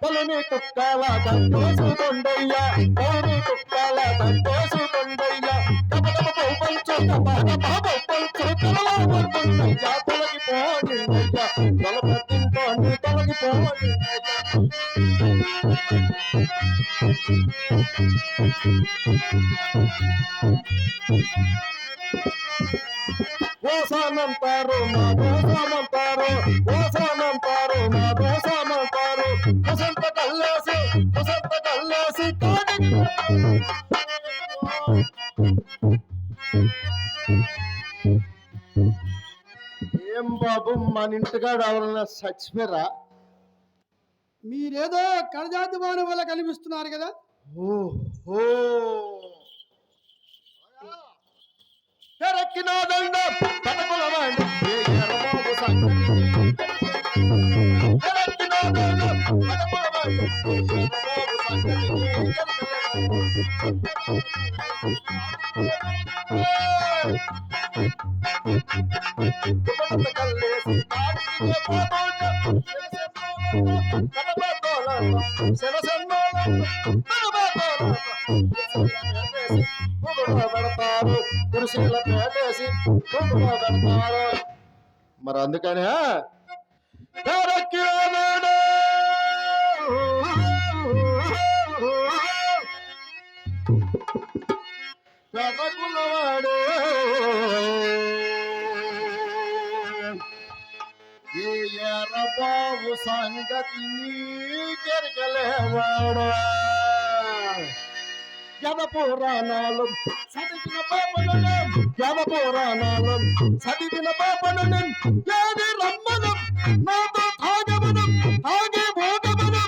పొలని కుక్కల దండోసుకొండయ్యా, పొలని కుక్కల దండోసుకొండయ్యా, కపటమ పౌపంచు కపటమ తొలగిపోనియ్యా, తొలపతింటోని తొలగిపోనియ్యా. ఓసానంటారు మా దోసానంటారు, ఓసానంటారు మా దోసానంటారు, వసంత కల్లేసి ఏం బాబు మన ఇంటికాడ ఎవరన్నా చచ్చిపోయారా? మీరేదో కళజాతి వాని వల్ల కనిపిస్తున్నారు కదా. ఓహో ఎరక్కినాదండ పదకొలవాండి ఎర్రబాబు సంగతి ఎరక్కినాదండ పదకొలవాండి ఎర్రబాబు సంగతి కల్లేసి పెడతారు పురుషుల పేటేసి పెడతారు. మరి అందుకనే పెదకులవాడు ఈ ఎర్రబాబు సంగతి నీకెరకలేవాడు. యమ పురాణాలు చదివిన పాపను, యమ పురాణాలు చదివిన పాపను, ఏది రమ్మను నాతో తాగమను, తాగే భోగమను,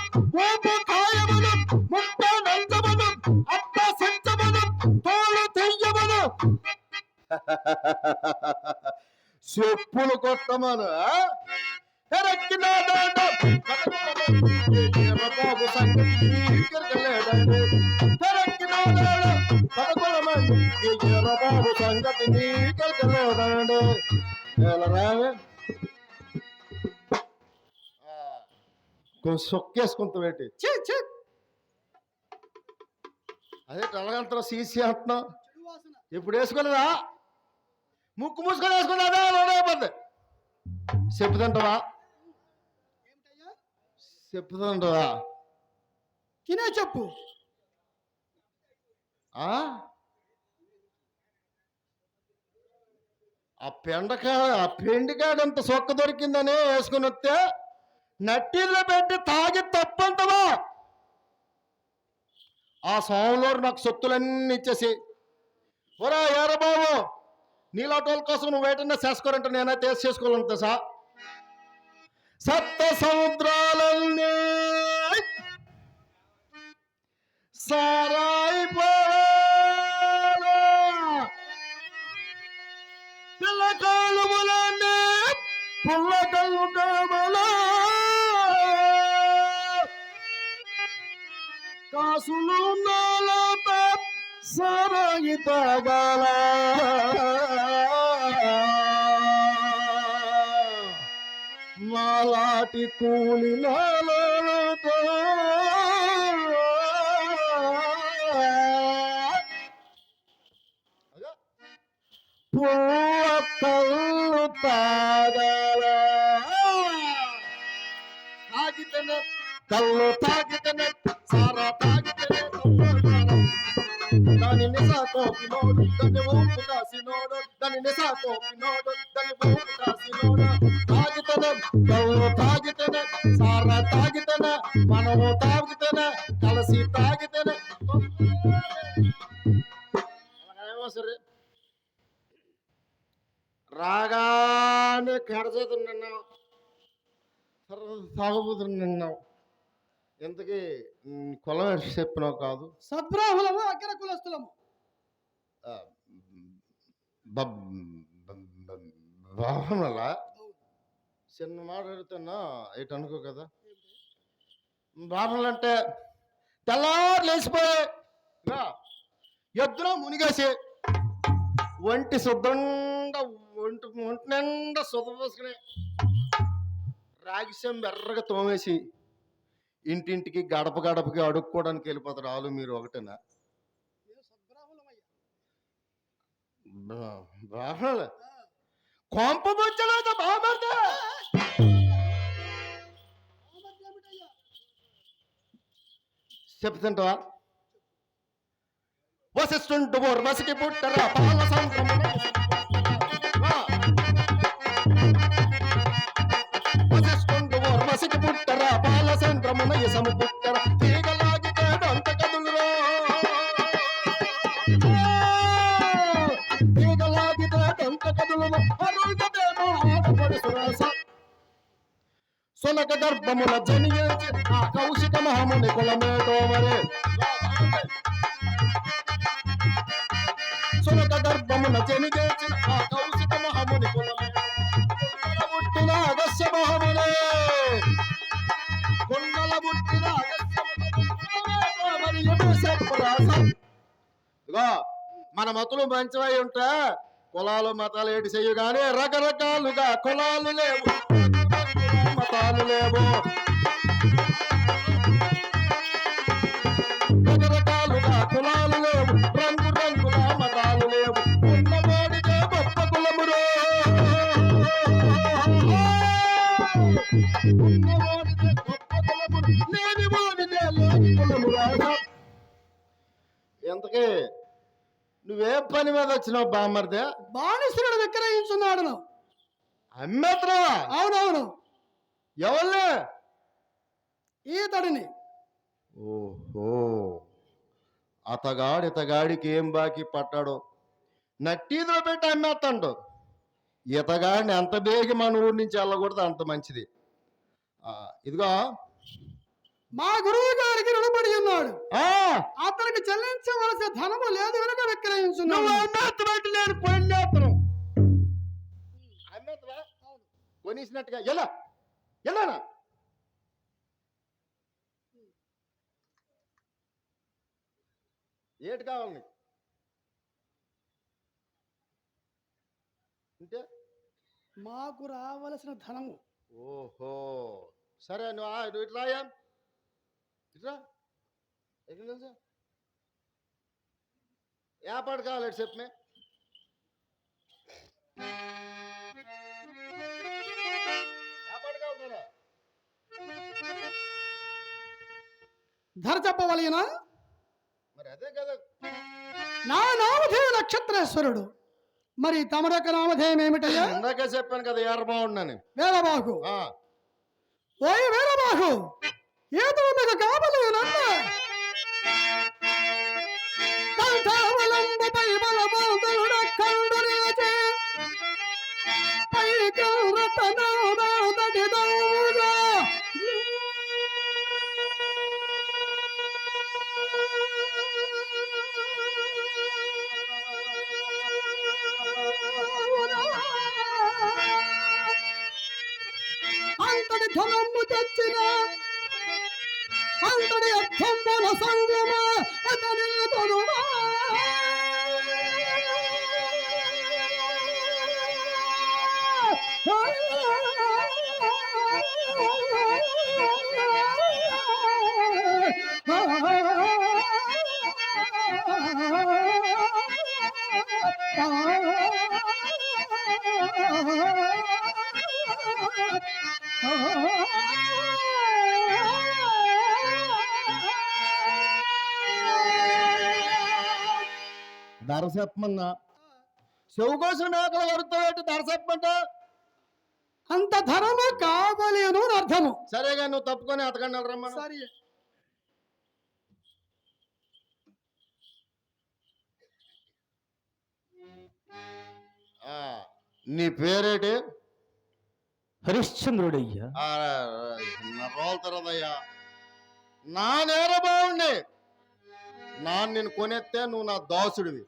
ఓపు కాయమను, ముక్క నందమను, అత్త సంచమను, తోలు తెయ్యమను, చెప్పులు కొట్టమను. ఎర్రబాబు సంగతి ఎర్రబాబు సంగతి నీకెరకలేదండి. కొంచెం సొక్కేసుకుంటాం ఏంటి? అదే తెల్లగంతలో సీసీ అంటున్నావు. ఇప్పుడు వేసుకోలేదా? ముక్కు మూసుకొని వేసుకున్నదా? లోడైపోద్ది. చెప్పుదంటవా? చెప్పుదంటవా? తినే చెప్పు. ఆ పెండికాడంత సొక్క దొరికిందని వేసుకుని వస్తే నట్టిల్లో పెట్టి తాగి తప్పంటవా? ఆ సోమలోరు నాకు సొత్తులన్నీ ఇచ్చేసి, ఒరా ఎర్రబాబు నీలాటోళ్ళ కోసం నువ్వు వేటన్నా చేసుకోరంటే నేనైతే చేసుకోవాలంటే సప్త సముద్రాలన్నీ సారాయిపోయాల, పిల్లకాలుములన్నీ పుల్లకల్లు కామల, కాసులు నాలత సారాయి తాగాల, మాలాటి కూలి నాలతో కళ్ళు తాగాల, తాగితేనే కళ్ళు తాగితేనే సారా తాగితేనే దాని నిసాకోపినోడు దాన్ని ఊపు కాసినోడు, దాని నిసాకోపినోడు దాన్ని ఊపు కాసినోడు, తాగితేనే కళ్ళు తాగితేనే సారా తాగితేనే మనము తాగితేనే కలిసి తాగితేనే ఏమో సరే రాగానే కడచేతులు నిన్నావు, తాగుబోతులు నిన్నావు. ఇంతకీ కులం చెప్పినావు కాదు? సద్బ్రాహ్మణము అగ్ర కులస్థులము. బ్రాహ్మణులా? చిన్న మాట అడుగుతున్నా ఇటు అనుకో కదా. బ్రాహ్మణులు అంటే తెల్లారు లేచిపోయి ఎద్దున మునిగేసి ఒంటి శుద్ధంగా ఒంటి నిండా శుద్ధ పోసుకుని రాగిసం ఎర్రగా తోమేసి ఇంటింటికి గడప గడపకి అడుక్కోవడానికి వెళ్ళిపోతారు ఆలు మీరు ఒకటేనా బ్రాహ్మణులు కొంప బొచ్చలేదు బామర్దే చెప్తుంటావా వసిస్తుంటు వసికి పుట్టరా పాల సంక్రమణ వసిస్తుంటు వసికి పుట్టరా పాల సంక్రమణ ఇసము పుట్టర తీగలాగితే అంత కదులురా తీగలాగితే అంత కదులురా అరుగదేమో ఆడపడుసురాస సొనక గర్భముల జనియించి ఆ కౌశిక మహాముని కులమేటో మరే సునక గర్భమున జనిగించిన ఆ కౌశిక మహాముని కులమేటో పుట్టిన అగస్య మహామునే కొండల పుట్టిన ఇదిగో మన మతులు మంచివై ఉంటే కులాలు మతాలు ఏటి చెయ్యు గానీ రకరకాలుగా కులాలు లేవు మతాలు లేవు రకరకాలుగా కులాలు లేవు రంగు రంగుల మతాలు లేవు ఉన్నవాడికే గొప్ప కులమురో ఉన్నవాడికే గొప్ప కులమురు లేని వాడికే లేని కులమురా ఎంతకీ నువ్వే పని మీద వచ్చినావు బామ్మర్దే బానిసరుడు విక్రయించున్నాడు నువ్వు. అమ్మేత్రవా అవునవును ఎవరిని ఈతడిని ఓహో ఇతగాడికి ఏం బాకీ పట్టాడో నట్టీదో పెట్టి అమ్మేస్తాడు ఇతగాడిని ఎంత బేగి మన ఊరి నుంచి వెళ్ళకూడదు అంత మంచిది ఇదిగో మా గురువు గారికి రుణపడి ఉన్నాడు. ఆ అతనికి చెల్లించవలసిన ధనము లేదు కనుక విక్రయించున్నాడు. నువ్వు అమ్మేత్తబట్టి నేను కొనేత్తను అమ్మేత్తవా కొనేసినట్టుగా ఎలానా ఏటి కావాలి నీకు అంటే మాకు రావలసిన ధనము. ఓహో సరే నువ్వు ఇట్లా ఇట్లా ఎక్కడ తెలుసా ఏపాటు కావాలి చెప్పమే ఏపాటు కావాలి ధర చెప్పవలయనా? మరి అదే కదా నా నామధేయ నక్షత్రేశ్వరుడు. మరి తమరొక్క నామధేయం ఏమిటయ్యా? ఇందాకే చెప్పాను కదా ఎర్రబాగుండని వీరబాహు. ఓయ్ వీరబాహు, ఏదో మీకు కావలయనన్న దంతావలంబపై బలవంతుడక్కడునిచే పైకి రతనాదటి దౌగా అంతటి ధనము తెచ్చిన అంతటి అర్థంబుల సంగమ అతని తనువా ధర చెప్పమన్నా చెవు కోసం మేకలు కడుతావేంటి ధర చెప్పమంట అంత ధనము కావలేను అని అర్థము. సరేగా నువ్వు తప్పుకొని అతకండి రమ్మను సరే నీ పేరేటి హరిశ్చంద్రుడయ్యా. రోల్ తర్వాతయ్యా నా నేర బాగుండి నేను కొనెత్తే నువ్వు నా దాసుడివి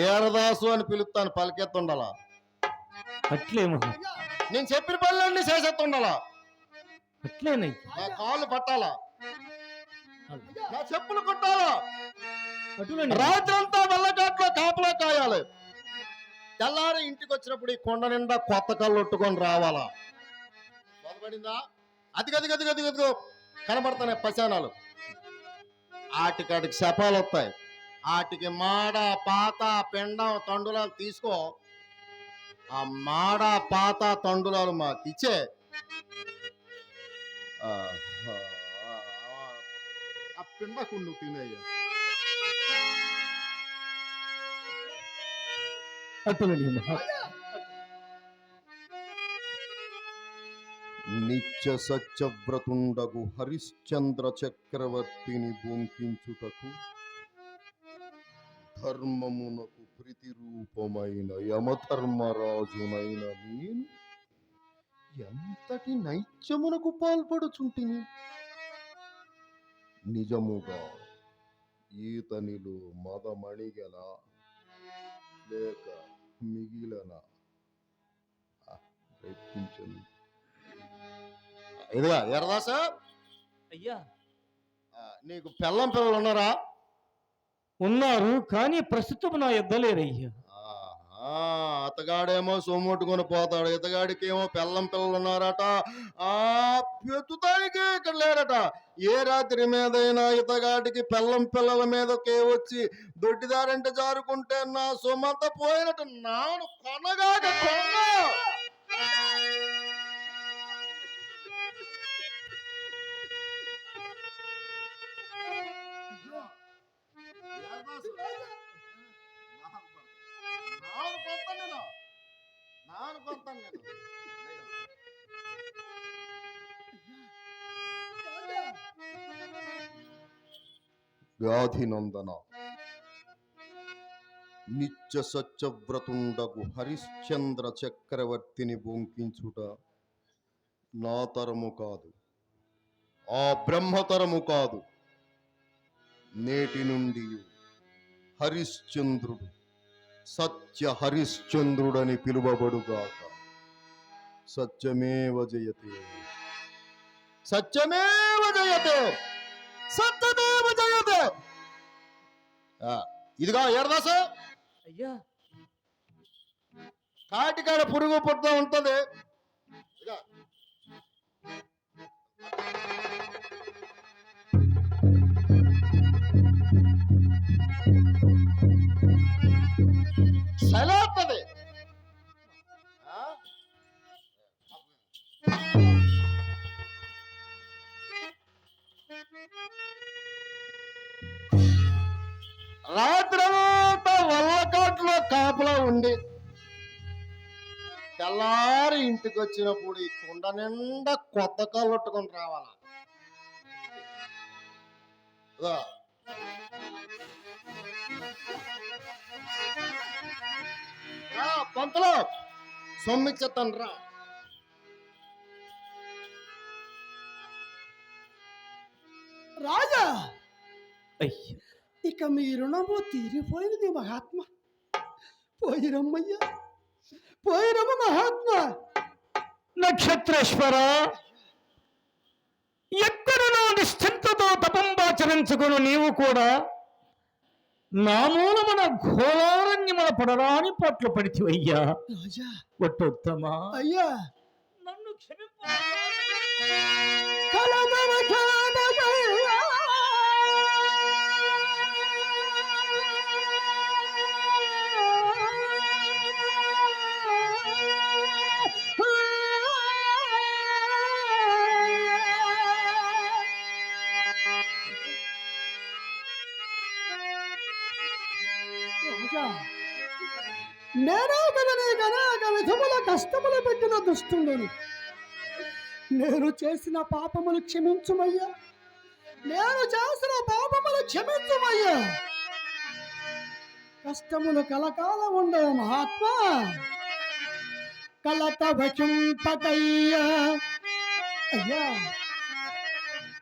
ఏరదాసు అని పిలుస్తాను పలికెత్తుండాలా అట్లేమో నేను చెప్పిన పనులన్నీ చేసేస్తుండాలా అట్లేనయ్యా. నా కాళ్ళు పట్టాలా నా చెప్పులు కొట్టాలా అటులని రాత్రంతా వెళ్ళగట్లో కాపలా కాయాలి. తెల్లారి ఇంటికి వచ్చినప్పుడు ఈ కొండ నిండా కొత్త కళ్ళు ఒట్టుకొని రావాలా. బోధపడిందా? అదిగో కనబడతాయి పశానాలు. ఆటికాటికి శపాలు వస్తాయి. ఆటికి మాడ పాత పెండం తండులాలు తీసుకో. ఆ మాడ పాత తండులాలు మాకు ఇచ్చే ఆ పిండకుండు తినేయ్యా. అటులని మహాత్మా. నిత్య సత్యవ్రతుండగు హరిశ్చంద్ర చక్రవర్తిని బొంకించుటకు ధర్మమునకు ప్రతిరూపమైన యమధర్మరాజునైన నేను ఎంతటి నైత్యమునకు పాల్పడుచుంటిని. నిజముగా ఈతనిలో మదమణిగల లేక మిగిలన ప్రయత్నించను. ఇదిగా ఎరదాస, అయ్యా నీకు పెళ్ళం పిల్లలు ఉన్నారా? ఉన్నారు, కానీ ప్రస్తుతం నా యుద్ధ లేరయ్యా. అతగాడేమో సొమ్ముట్టుకొని పోతాడు, ఇతగాడికి ఏమో పెళ్ళం పిల్లలు ఉన్నారట. పెతుతానికి ఇక్కడ లేరట. ఏ రాత్రి మీదైనా ఇతగాడికి పెళ్ళం పిల్లల మీదకే వచ్చి దొడ్డిదారంటే జారుకుంటే నా సొమ్మంతా పోయినట్టు. నాను కొనగాక కొన్న. వ్యాధి నందన, నిత్య సత్యవ్రతుండగు హరిశ్చంద్ర చక్రవర్తిని బొంకించుట నా తరము కాదు, ఆ బ్రహ్మతరము కాదు. నేటి నుండి హరిశ్చంద్రుడు సత్య హరిశ్చంద్రుడని పిలువబడుగాక. సత్యమేవ జయతే, సత్యమేవ జయతే, సత్యమేవ జయతే. ఇదిగా ఎరదాస, అయ్యా కాటికాడ పురుగు పుట్ట ఉంటది. సెలవుతుంది. రాత్రంతా వల్లకాట్లో కాపలా ఉండి తెల్లారి ఇంటికి వచ్చినప్పుడు ఈ కుండ నిండా కొత్త కళ్ళొట్టుకొని రావాలా. పంతలో సొమ్మిచ్చేస్తాను రా. రాజా, అయ్యా ఇక మీ రుణము తీరిపోయినది మహాత్మా. పోయిరమ్మయ్యా, పోయిరమ్మ మహాత్మా. నక్షత్రేశ్వర, ఎక్కడ నా నిశ్చింతతో తపంబాచరించుకుని నీవు కూడా నా మూలమున ఘోరారణ్యమున పడరాని పట్లు పడితివయ్యా. రాజా, ఒట్టొత్తమా అయ్యా, నన్ను క్షమింపు. నేనే కదా నీకు అనేక విధముల కష్టములు పెట్టిన దుష్టులను. నేను చేసిన పాపములు క్షమించుమయ్యా, నేను చేసిన పాపములు క్షమించుమయ్యా. కష్టములు కలకాలం ఉండే మహాత్మా. కలత వచింపకయ్యా, అయ్యా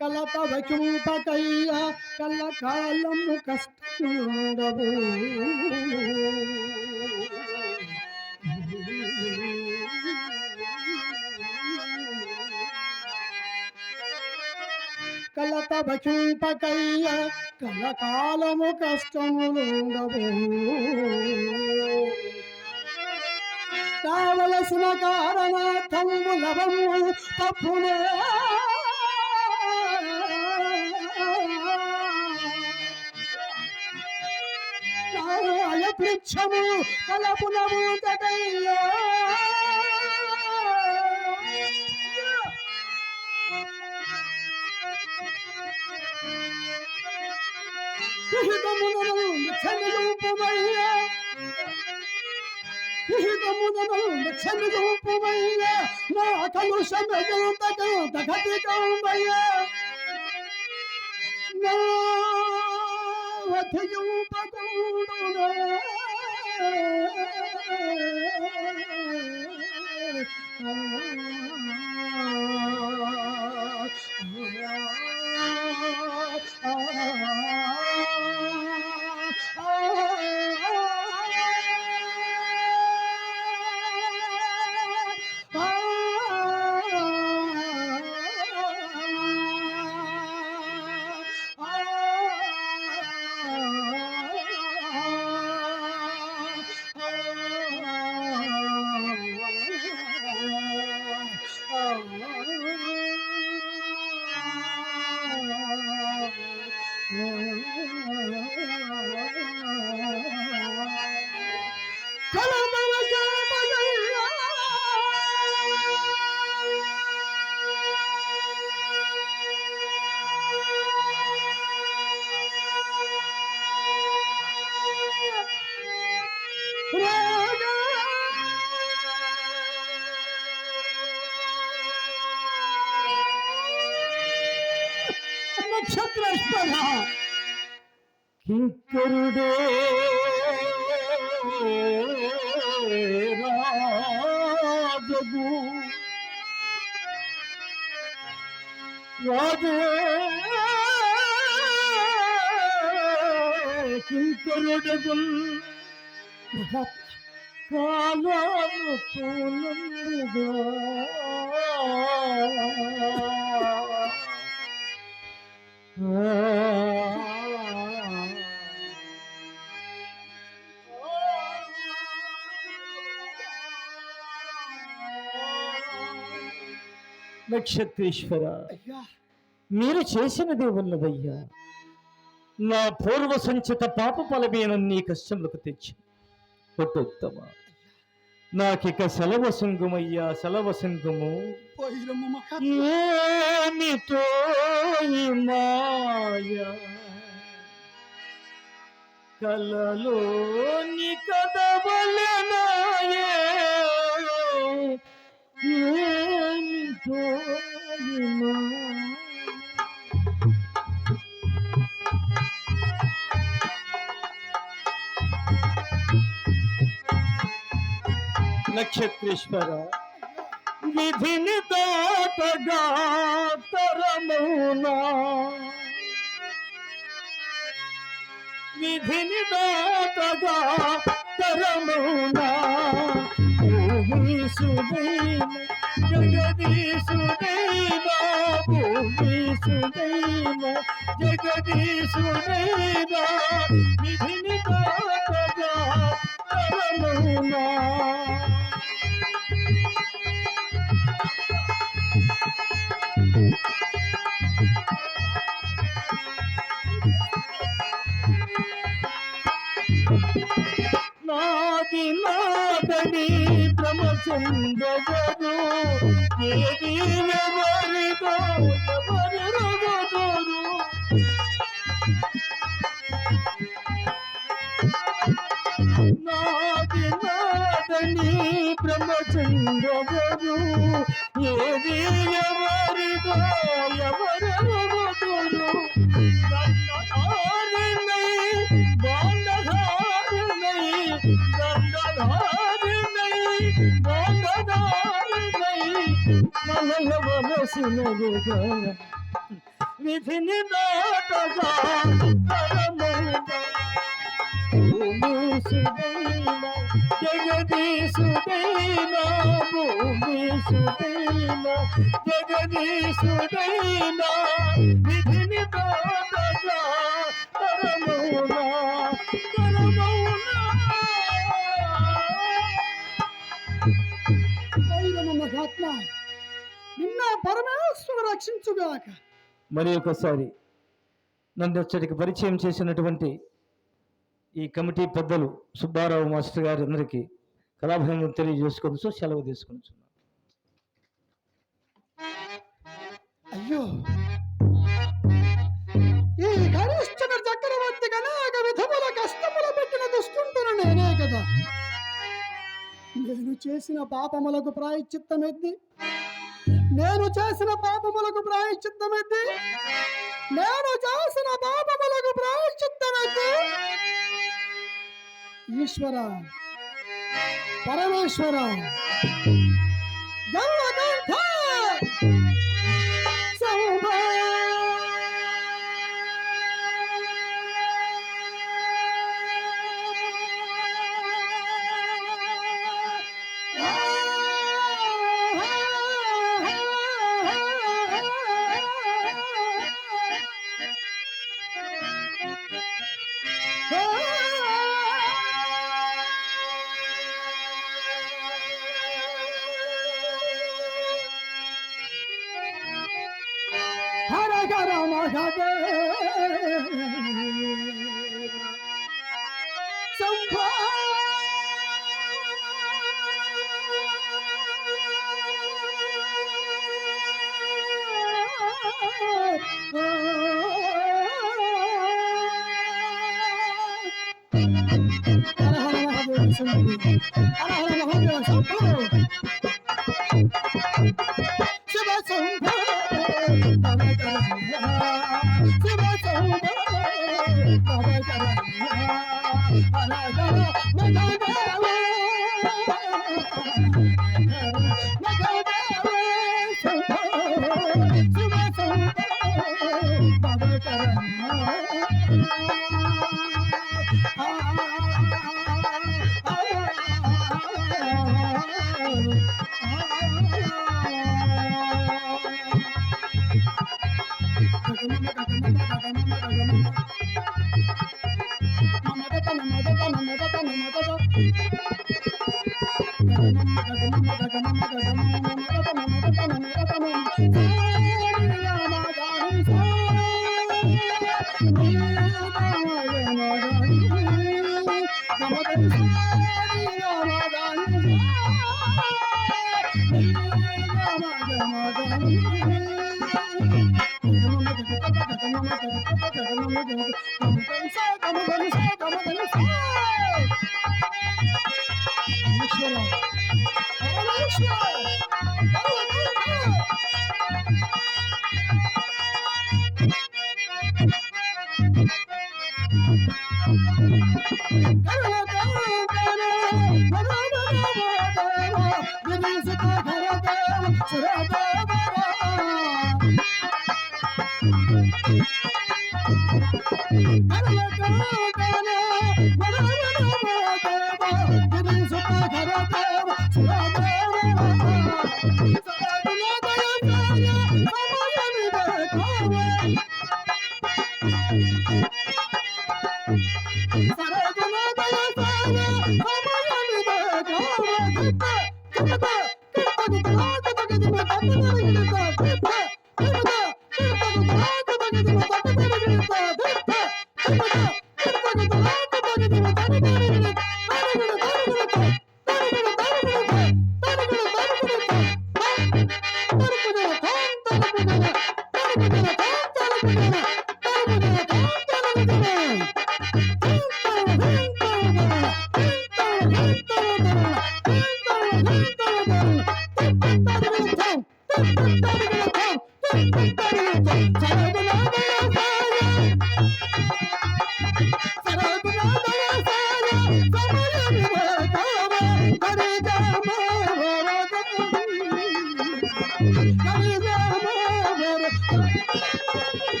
కలత వచింపకయ్యా, కలకాలము కష్టముండవు. కలత వచింపకయ్యా, కలకాలము కష్టములు కావలసిన కారణార్థము లభము తప్పునే పృచ్ఛము కలపునము తటయ్యా నా కలుషమయ్యా నా వధయూపకూడునా నక్షత్రస్పద కింకరుడే రాజగు రాజే కింకరుడగు కాలము పూలందుగా నక్షత్రేశ్వర, మీరు చేసినదే ఉన్నదయ్యా. నా పూర్వ సంచిత పాప ఫలమేన నీ కష్టములకు తెచ్చి ఒట్టొత్తమ నాకిక సెలవు సంగమయ్యా, సెలవు సంగము. ఏమితో ఈ మాయ కలలోని కదవలనాయే, ఏమితో ఈ మాయ. నక్షత్రేశ్వర, విధిని దాటగా తరమునా, విధిని దాటగా తరమునా, భూమీసుదైన జగదీశుదైన, భూమీసుదైన జగదీశుదైన, విధిని దాటగా తరమునా. నాది నాదని బ్రహ్మచంద్రగరు, ఏది ఎవరిదో ఎవరి రగదరు. నాది నాదని బ్రహ్మచంద్రగరు, ఏది ఎవరిదో ఎవరి రగదరు. విధిని దాటగా భూమీసుదైన జగదీశుదైన, భూమీసుదైన జగదీశుదైన, విధిని దాటగా ఆత్మ నిన్న పరమేశ్వరుడు రక్షించుగాక. మరి ఒకసారి నన్ను ఇచ్చటికి పరిచయం చేసినటువంటి ఈ కమిటీ పెద్దలు సుబ్బారావు మాస్టర్ గారి అందరికీ కళాభినందనలు తెలియజేసుకొని సెలవు తీసుకుని. అయ్యో, ఈ గరిష్ఠుని చక్రవర్తి అనేక విధముల కష్టములు పెట్టిన దుష్టుంటును నేనే కదా. నేను చేసిన పాపములకు ప్రాయశ్చిత్తమెద్ది, నేను చేసిన పాపములకు ప్రాయశ్చిత్తమెద్ది, నేను చేసిన పాపములకు ప్రాయశ్చిత్తమెద్ది. ఈశ్వర, పరమేశ్వర, గరుడకంఠ, శంభో. హర హర మహాదేవ శంభో. హర హర మహాదేవ శంభో, హర హర మహాదేవ శంభో, శివ శంభో.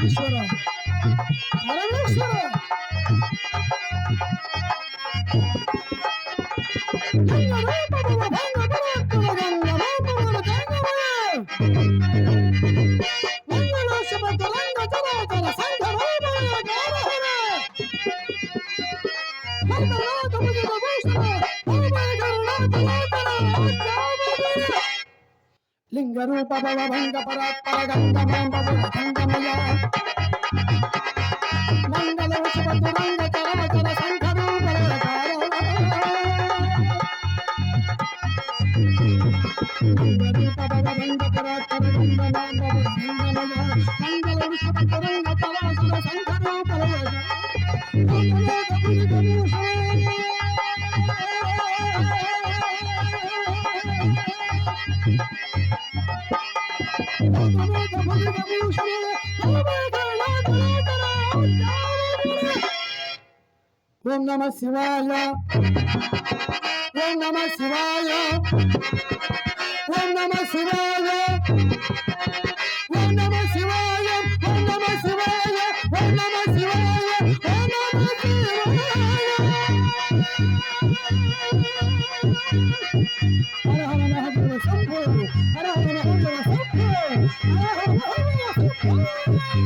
ఈశ్వర పరమేశ్వర లింగ రూప భవ భంగ పరాత్పర గంగ గంగమయ మంగళ శుభ తురంగ చరమ చర సంఘ రూప లింగ రూప భవ భంగ పరాత్పర గంగ గంగమయ మంగళ శుభ తురంగ చర చర సంఘ రూప ఓం నమ శివాయ ఓం నమ శివాయ ఓం నమ శివాయ ఓం నమ శివాయ ఓం నమ శివాయ ఓం నమ శివాయ ఓం నమ శివాయ హర హర మహాదేవ శంభో హర హర మహాదేవ శంభో హర హర మహాదేవ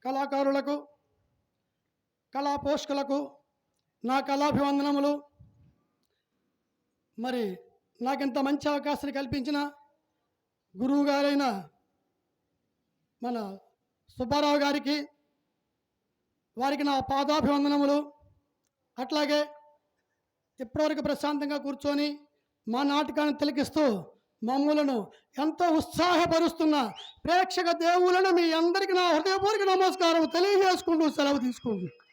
కళాకారులకు కళా పోషకులకు నా కళాభివందనములు. మరి నాకింత మంచి అవకాశాన్ని కల్పించిన గురువు గారైన మన సుబ్బారావు గారికి వారికి నా పాదాభివందనములు. అట్లాగే ఇప్పటివరకు ప్రశాంతంగా కూర్చొని మా నాటకాన్ని తిలకిస్తూ మమ్ములను ఎంతో ఉత్సాహపరుస్తున్న ప్రేక్షక దేవులను మీ అందరికీ నా హృదయపూర్వక నమస్కారం తెలియజేసుకుంటూ సెలవు తీసుకుంటున్నాను.